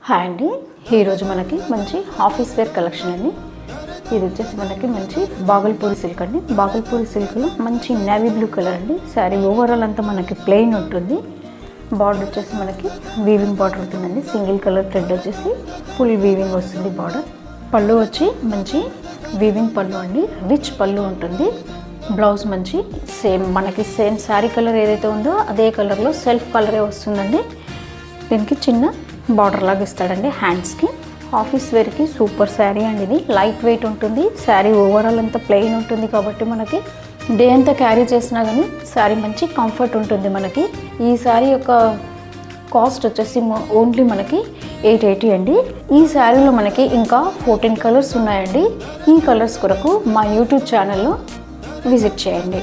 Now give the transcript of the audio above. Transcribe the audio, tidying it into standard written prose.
Hi అండి, ఈరోజు మనకి మంచి ఆఫీస్ వేర్ కలెక్షన్ అండి. ఇది వచ్చేసి మనకి మంచి బాగల్పూరి సిల్క్ అండి. బాగల్పూరి సిల్క్లో మంచి నేవీ బ్లూ కలర్ అండి. శారీ ఓవరాల్ అంతా మనకి ప్లెయిన్ ఉంటుంది. బార్డర్ వచ్చేసి మనకి వీవింగ్ బార్డర్ ఉంటుందండి. సింగిల్ కలర్ థ్రెడ్ వచ్చేసి ఫుల్ వీవింగ్ వస్తుంది బార్డర్. పళ్ళు వచ్చి మంచి వీవింగ్ పళ్ళు అండి. రిచ్ పళ్ళు ఉంటుంది. బ్లౌజ్ మంచి మనకి సేమ్ శారీ కలర్ ఏదైతే ఉందో అదే కలర్లో సెల్ఫ్ కలరే వస్తుందండి. దీనికి చిన్న బార్డర్ లాగా ఇస్తాడండి హ్యాండ్స్కి. ఆఫీస్ వేర్కి సూపర్ శారీ అండి. ఇది లైట్ వెయిట్ ఉంటుంది. శారీ ఓవరాల్ అంతా ప్లెయిన్ ఉంటుంది కాబట్టి మనకి డే అంతా క్యారీ చేసినా కానీ శారీ మంచి కంఫర్ట్ ఉంటుంది మనకి. ఈ శారీ యొక్క కాస్ట్ వచ్చేసి ఓన్లీ మనకి 880 అండి. ఈ శారీలో మనకి ఇంకా 14 కలర్స్ ఉన్నాయండి. ఈ కలర్స్ కొరకు మా యూట్యూబ్ ఛానల్లో విజిట్ చేయండి.